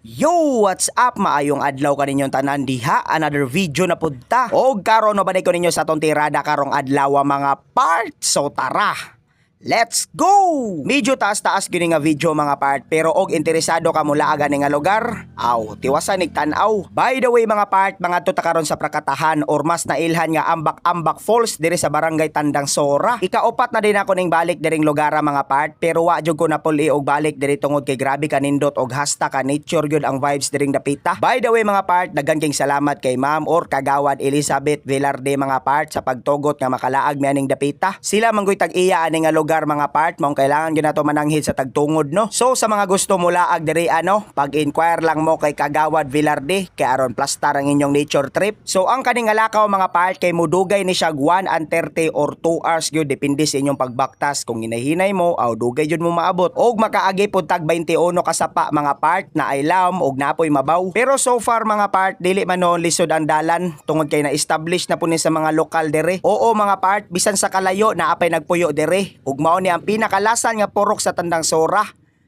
Yo! What's up? Maayong adlaw kaninyong tanan diha. Another video na punta. O karon no banay ko ninyo sa tong tirada karong adlaw mga parts. So tara! Let's go! Medyo taas-taas gini nga video mga part, pero og interesado ka mula aga nga lugar, aw, tiwasan nig tan-aw. By the way mga part, mga tuta karon sa Prakatahan or mas nailhan nga Ambak-Ambak Falls diri sa Barangay Tandang Sora. Ikaupat na din ako ning balik diring lugar mga part, pero wa jud ko na puli og balik diri tungod kay grabe kanindot og hasta ka nature gyud ang vibes diring dapita. By the way mga part, daghan king salamat kay Ma'am or Kagawad Elizabeth Velarde mga part sa pagtugot nga makalaag mi aning dapita. Sila manggoy tag-iya ani nga lugar mga part, mong kailangan gyud nato mananghid sa tagtungod no. So sa mga gusto mo laag diri pag-inquire lang mo kay Kagawad Velarde kay aron plastar ang inyong nature trip. So ang kaning alakaw mga part kay mudugay ni siya 1:30 or 2 hours gyud depende sa inyong pagbaktas kung hinahinay mo aw dugay gyud mo maabot. Og makaagi pud tag 21 kasapa mga part na ilawom og napoy mabaw. Pero so far mga part dili man noon lisod ang dalan tungod kay na-establish na pud ni sa mga lokal dere. Oo mga part, bisan sa kalayo naapay nagpuyo dere. Ug mao ni ang pinakalasan nga purok sa Tandang Sora,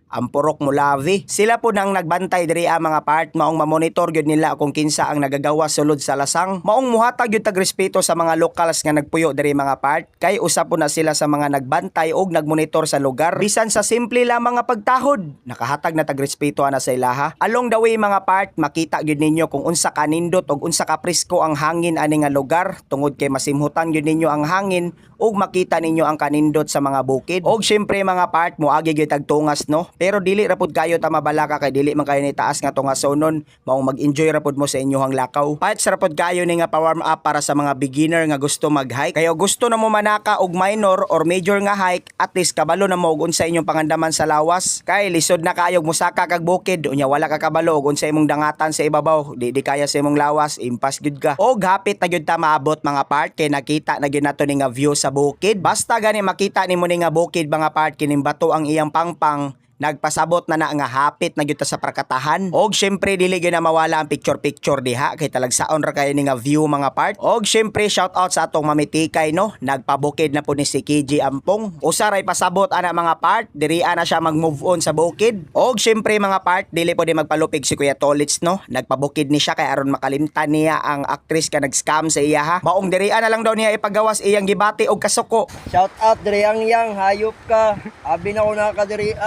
ang Purok Mulavi. Sila po nang nagbantay diri mga part, maong mamonitor gyud nila kung kinsa ang nagagawa sulod sa lasang. Maong muhatag gyud tag respeto sa mga locals nga nagpuyo diri mga part, kay usa po na sila sa mga nagbantay og nagmonitor sa lugar. Bisan sa simple lamang nga pagtahod, nakahatag na tag respeto ana sa ilaha. Along the way mga part, makita gyud ninyo kung unsa kanindot og unsa ka presko ang hangin ani nga lugar, tungod kay masimhutan gyud ninyo ang hangin ug makita ninyo ang kanindot sa mga bukid. Og syempre mga part, moagi gyud tag tungas no. Pero dili ra pud kayo ta mabalaka kay dili man kayo ni taas nga tungasonon, maong mag-enjoy ra pud mo sa inyohang lakaw. Parts ra pud kayo ni nga pa-warm up para sa mga beginner nga gusto mag-hike. Kayo gusto na mo manaka og minor or major nga hike, at least kabalo na mo og unsa inyong pangandaman sa lawas. Kay lisod na kayo musaka kag bukid, unya wala ka kabalo og unsa imong dangatan sa ibabaw, di kaya sa imong lawas, impas gyud ka. Og hapit na gyud ta maabot mga part kay nakita na gyud nato ni nga view sa bukid. Basta gani makita nimo ni nga bukid mga part, kining bato ang iyang pangpang, nagpasabot na nga hapit na gyud ta sa Prakatahan. Og syempre dili gyud na mawala ang picture diha kay talagsaon ra kayo ni nga view mga part. Og syempre shout out sa atong mamitikay no, nagpabukid na po ni si KG Ampong. Usa ray pasabot ana mga part, diri ana siya mag-move on sa bukid. Og syempre mga part, dili po di magpalupig si Kuya Tolits no, nagpabukid ni siya kay aron makalimtan niya ang actress ka nag-scam sa iya ha. Maong diri ana lang daw niya ipagawas iyang gibati og kasuko. Shout out diri yang hayop ka. Abi na ko nakadiri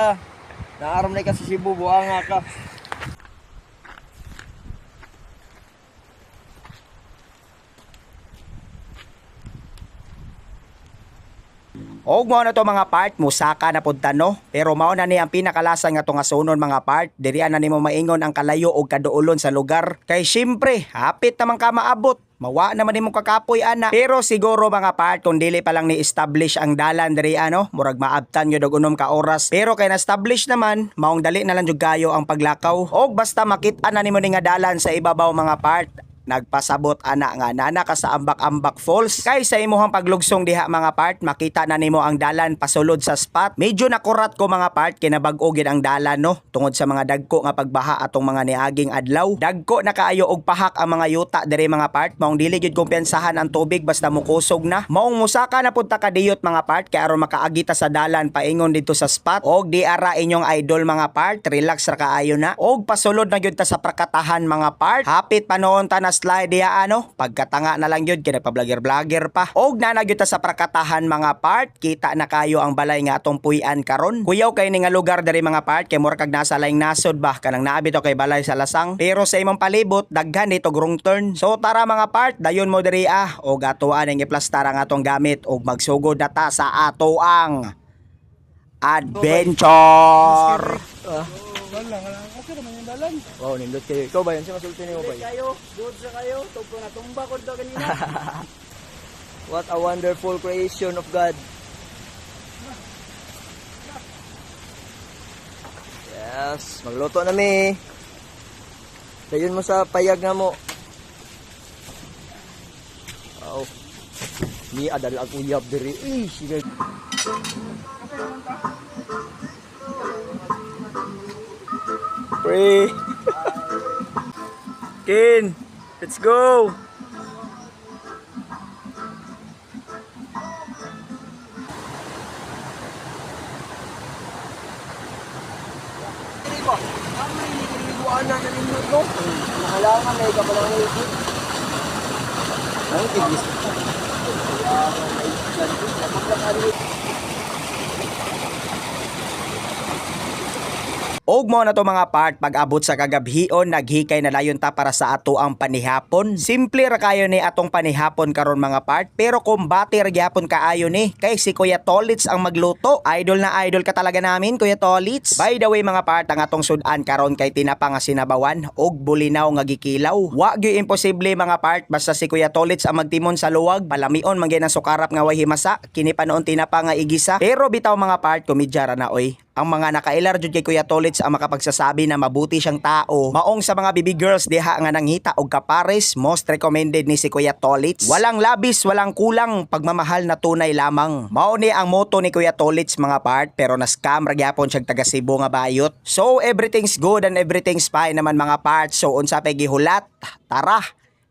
Naaram na ka sa Cebu, buanga ka. Og mao na to mga part, musaka na pud no. Pero mao na ni ang pinakalasan nga tungasunon mga part, diri ana nimo maingon ang kalayo og kaduolon sa lugar. Kay syempre, hapit naman ka maabot. Mawa naman nimong kakapoy ana. Pero siguro mga part, kung dili pa lang ni-establish ang dalan diri murag maabtan gyud og unom ka oras. Pero kay na-establish naman, maong dali na lang jud kayo ang paglakaw. Og basta makita na nimo ni nga dalan sa ibabaw mga part, nagpasabot ana nga nana ka sa Ambak-Ambak Falls. Kay sa imuhang paglugsong diha mga part, makita na nimo ang dalan pasulod sa spot. Medyo nakurat ko mga part kay nabag-o gid ang dalan no, tungod sa mga dagko nga pagbaha atong mga niaging adlaw. Dagko na kaayo og pahak ang mga yuta diri mga part, maong dili gid kumpiyansahan ang tubig basta mukusog na. Maong musaka na pud ta kadiyot mga part kay aron makaagita sa dalan paingon dito sa spot. Og di ara inyong idol mga part, relax ra kaayo na. Og pasulod na gyud ta sa Prakatahan mga part. Hapit panoon ta na slide diya pagkatanga na lang yun kaya nagpa-vlogger pa. Og nanagyot ta sa Prakatahan mga part, kita na kayo ang balay nga atong puy-an karon. Kuyaw kay ni nga lugar diri mga part, kay mura kag nasa laing nasod ba kanang naabi to kay balay sa lasang. Pero sa imong palibot daghan dito wrong turn. So tara mga part, dayon mo diri og atuan ang iplastar ang atong gamit og magsugod na ta sa ato ang adventure. Okay naman yung dalan. Wow, nindot kayo. Ikaw ba yun? Siya masulti niyo ba yun? Good sa kayo. Tugpo na tumba ko daw kanina. What a wonderful creation of God. Yes, magluto na mi. Dayon mo sa payag nga mo. Wow. Ni adal ang uyab diri. Sige. Pre. Kin, let's go. Ano na ninyo to. Kailangan may ka palang higit. Ang tigis. Kailangan may ganito. Kapag Og mo na to mga part, pag-abot sa kagabhion, naghikay na layon ta para sa ato ang panihapon. Simple ra kayo ni atong panihapon karon mga part, pero kumbati ra gyapon kaayo ni. Kay si Kuya Tolits ang magluto. Idol na idol ka talaga namin, Kuya Tolits. By the way mga part, ang atong sudan karon kay tinapa nga sinabawan og bulinaw nga gikilaw. Wa gyud imposible mga part, basta si Kuya Tolits ang magtimon sa luwag, palamion man gyud ang sukarap nga way himasa, kini pa noon tinapa nga igisa. Pero bitaw mga part, komedya ra na oy. Ang mga nakailar jud kay Kuya Tolits ang makapagsasabi na mabuti siyang tao. Maong sa mga baby girls diha nga nangita og kapares, most recommended ni si Kuya Tolits. Walang labis, walang kulang, pagmamahal na tunay lamang. Mao ni ang motto ni Kuya Tolits mga part, pero na-scam ra gyapon siyang taga Cebu nga bayot. So everything's good and everything's fine naman mga part. So unsa pay gihulat? Tara!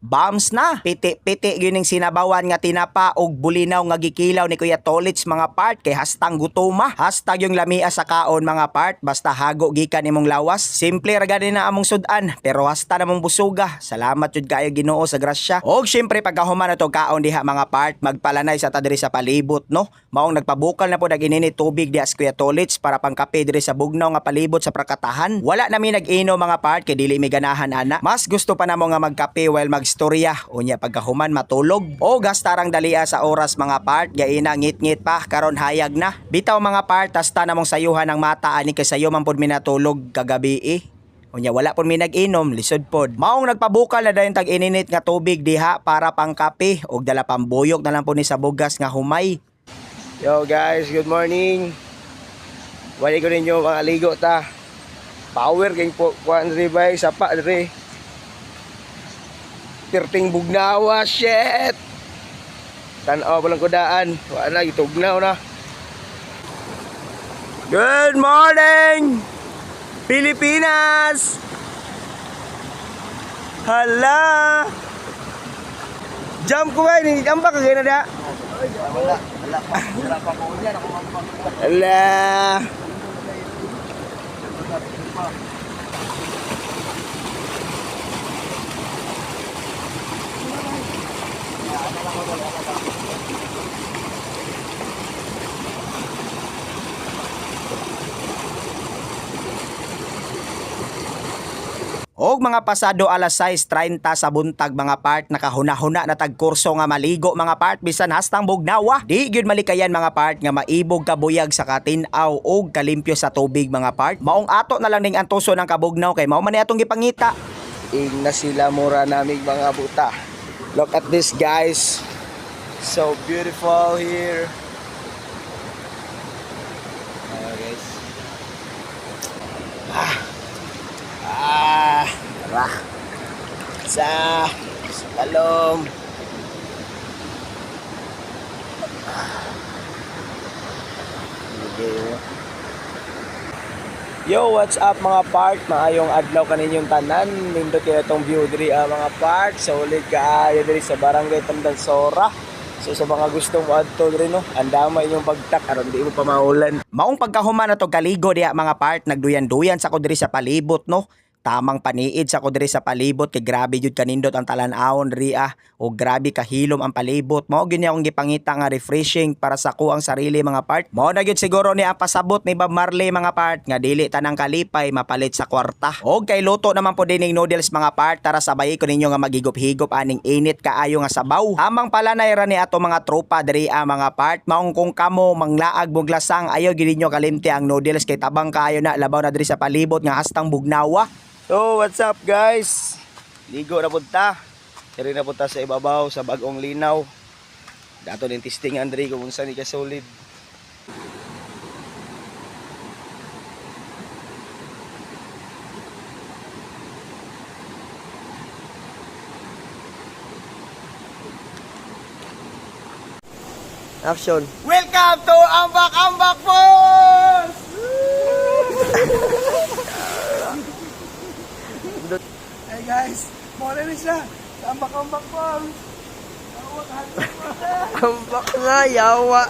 Bombs na. Piti-piti yun yung sinabawan nga tinapa og bulinaw nga gikilaw ni Kuya Tolits mga part, kay hastang gutuma. Hashtag yung lamia sa kaon mga part, basta hago gikan imong lawas. Simple ra gani na among sudan, pero hasta namong busuga. Salamat jud kayo Ginoo sa grasya. Og syempre pagkahuman na to kaon diha mga part, magpalanay sa ta diri sa palibot no. Maong nagpabukal na po nag-inini tubig diha sa Kuya Tolits para pangkape diri sa bugnaw nga palibot sa prakatahan. Wala nami nag-ino mga part, kay dili mi ganahan ana. Mas gusto pa namo nga magkape while magstorya, unya pagkahuman matulog. O gastarang dalia sa oras mga part, gaina ngit-ngit pa karon hayag na. Bitaw mga part, hasta namong sayuhan ang mata ani kay sayo man pud mi natulog kagabi Unya wala pud mi nag-inom, lisod pod. Maong nagpabukal na dayon tag ininit nga tubig diha para pangkape og dala pambuyok na lang po ni sa bugas nga humay. Yo guys, good morning. Wali ko ninyo mga ligo ta. Power kay po kuan diri bay sapa diri. Tirting bugnawa, shit. Tan-aw pa lang kudaan. Wala gitugnaw na. Good morning, Pilipinas. Hala. Jump ko ba ni jump ka gina da? Wala pa ko niya ako mampang. Hala. Og mga pasado alas 6:30 sa buntag mga part, nakahuna-huna na tagkurso nga maligo mga part bisan hastang bugnawa. Di gyud malikayan mga part nga maibog kabuyag sa katin-aw og kalimpyo sa tubig mga part. Maong ato na lang ning antuso ng kabugnaw kay mao man ni atong gipangita. Ing na sila mura namig mga buta. Look at this guys. So beautiful here. Guys. Tara. Sa kalom. Yo, what's up mga part? Maayong adlaw kaninyong tanan. Nindot kayo itong view diri mga part. Solid kaayo diri sa barangay Tandansora. So sa mga gustong adto diri no, andama inyong pagtak aron di mo pa maulan. Maong pagkahuman na to kaligo diha mga part, nagduyan-duyan sa ko diri sa palibot no. Tamang paniid sa ko diri sa palibot kay grabe jud kanindot ang talan-awon diri o grabe kahilom ang palibot. Mao gyud akong gipangita nga refreshing para sa ko ang sarili mga part. Mao na gyud siguro ni ang pasabot ni Bob Marley mga part nga dili tanang kalipay mapalit sa kwarta. Og kay luto naman po dining noodles mga part, tara sabay ko ninyo nga magigop-higop aning init kaayo nga sabaw. Amang palanay ra ni ato mga tropa diri mga part. Maong kung kamo manglaag buglasang ayo gyud ninyo kalimti ang noodles kay tabang kaayo na labaw na diri sa palibot nga hastang bugnawa. So what's up guys? Ligo na punta. Diri na punta sa ibabaw sa bagong linaw. Dato din testing Andre kung unsa ni ka solid. Action. Welcome to Ambak Falls! Hey guys, muna rin siya. Ambak Falls. Ambak nga, yawa.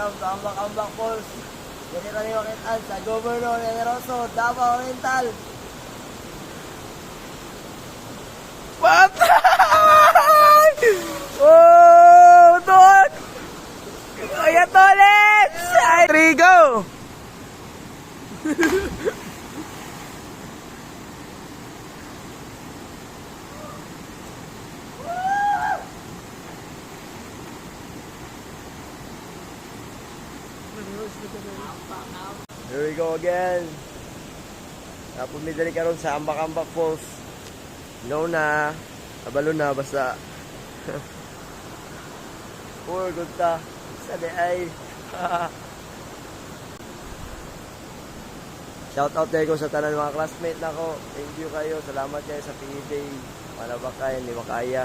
welcome sa Ambak-Ambak Falls. Dili ra niyo kitaan sa Governor Generoso, Davao Oriental. Patay! Oh, Don! Kaya toilet! Trigo! Here we go again. Napumidali ka ron sa Ambak-Ambak Falls. No na. Abalo na basta. Poor good ta. Sa di ay. Shout out tayo ko sa tanan mga classmate na ko. Thank you kayo. Salamat kayo sa PJ. Para ba kayo, hindi makaya.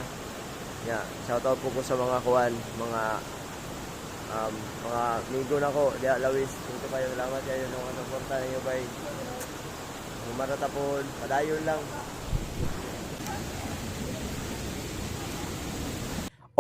Yeah, shout out po ko sa mga kuwan, mga amigo na ko, Dia Lawis. Thank you kayo. Salamat kayo nung suporta ninyo bay. Humaratapon, padayon lang.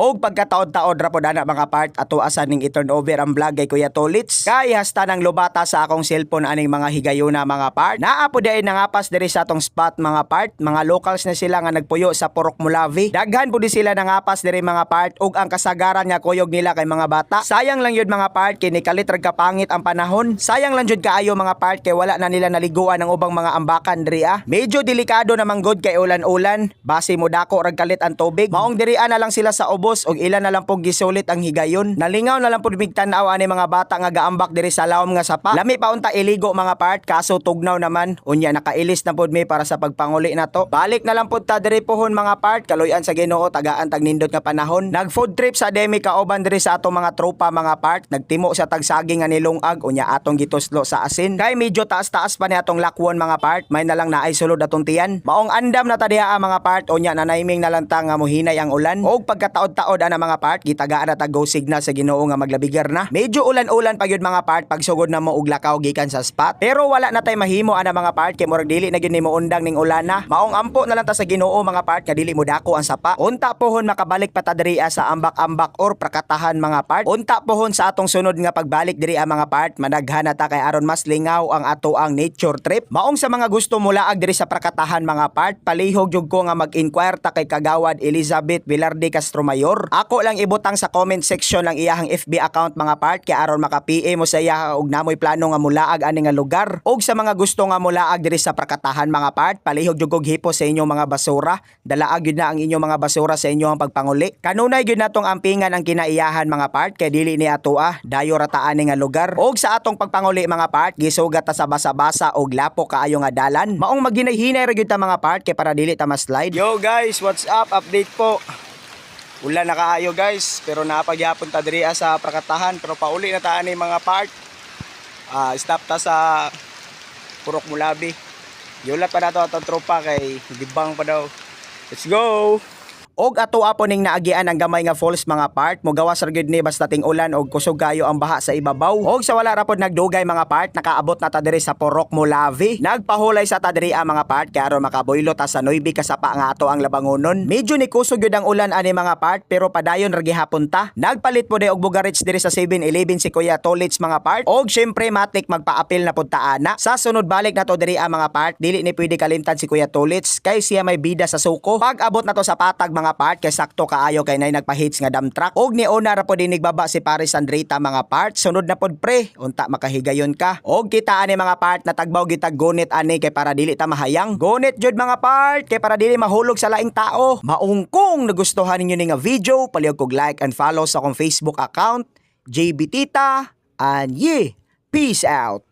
Og pagkataod-taod ra pod ana mga part ato asa ning i-turn over ang vlog kay Kuya Tolits. Kay hasta nang lubata sa akong cellphone aning mga higayuna mga part. Naa po diay nangapas diri sa atong spot mga part. Mga locals na sila nga nagpuyo sa Purok Mulavi. Daghan po di sila nangapas diri mga part ug ang kasagaran nga kuyog nila kay mga bata. Sayang lang yun mga part kay nikalit rag kapangit ang panahon. Sayang lang jud kaayo mga part kay wala na nila naliguan ang ubang mga ambakan diri ah. Medyo delikado naman gud kay ulan-ulan. Base mo dako rag kalit ang tubig. Maong diri na lang sila sa ubos og ilan na lang pong gisulit ang higayon. Nalingaw na lang pud migtan-aw ani mga bata nga gaambak diri sa lawom nga sapa. Lami pa unta iligo mga part kaso tugnaw naman. Unya nakailis na pud mi para sa pagpanguli na to. Balik na lang pud ta diri pohon mga part kaluyan sa Ginoo tagaan tag nindot nga panahon. Nag food trip sa Demi kauban diri sa atong mga tropa mga part. Nagtimo sa tagsaging nga nilungag unya atong gituslo sa asin. Kay medyo taas-taas pa ni atong lakwon mga part. May na lang naay sulod atong tiyan. Maong andam na ta diha mga part unya nanayiming na lang ta nga mohinay ang ulan. Og pagkataod-taod ana mga part gitagaan na ta go signal sa Ginoo nga maglabigar na. Medyo ulan-ulan pa gyud mga part pagsugod na mo og lakaw gikan sa spot. Pero wala na tay mahimo ana mga part kay murag dili na gyud nimo undang ning ulan na. Maong ampo na lang ta sa Ginoo mga part nga dili mo dako ang sapa. Unta pohon makabalik pa ta diri sa ambak-ambak or prakatahan mga part. Unta pohon sa atong sunod nga pagbalik diri mga part managhan na ta kay aron mas lingaw ang ato ang nature trip. Maong sa mga gusto mulaag diri sa prakatahan mga part palihog jud ko nga mag-inquire ta kay Kagawad Elizabeth Velarde Castro Mayor. Ako lang ibutang sa comment section lang iyahang FB account mga part kay aron maka-PA mo sa iya og namoy plano nga mulaag ani nga lugar. Og sa mga gusto nga mulaag diri sa prakatahan mga part, palihog jud og hipo sa inyong mga basura. Dalaag gyud na ang inyong mga basura sa inyong pagpanguli. Kanunay gyud natong ampingan ang kinaiyahan mga part kay dili ni ato dayo rataan ani nga lugar. Og sa atong pagpanguli mga part, gisugat ta sa basa-basa og lapo kaayo nga dalan. Maong maghinay-hinay ra gyud ta mga part kay para dili ta ma-slide. Yo guys, what's up? Update po. Ulan na kaayo guys, pero napagyapon ta diri sa prakatahan, pero pauli na ta ani mga part. Stop ta sa Purok Mulabi. Yulat pa na to atong tropa kay gibang pa daw. Let's go! Og ato apo ning naagian ang gamay nga falls mga part, mogawas ra gyud ni basta ting ulan og kusog kayo ang baha sa ibabaw. Og sa wala ra pod nagdugay mga part, nakaabot na ta diri sa Purok Mulavi. Nagpahulay sa ta diri mga part kay aron makaboylo ta sa Noybi kasapa nga ato ang labangonon. Medyo ni kusog gyud ang ulan ani mga part pero padayon ra gihapon ta. Nagpalit po og bugarits diri sa 7-Eleven si Kuya Tolits mga part. Og syempre matik magpaapil na pud ta ana. Sa sunod balik na to diri mga part, dili ni pwede kalimtan si Kuya Tolits kay siya may bida sa suko. Pag abot na to sa patag mga part kay sakto kaayo kay nay nagpa-hits nga dump truck. Og ni una ra pod nigbaba si Paris Andrita mga part. Sunod na pod pre, unta makahigayon ka. Og kita ani mga part na tagbaw gitag gunit ani kay para dili ta mahayang. Gunit jud mga part kay para dili mahulog sa laing tao. Maungkong nagustuhan ninyo ni nga video, palihog kog like and follow sa akong Facebook account, JB Tita, and yeah, peace out.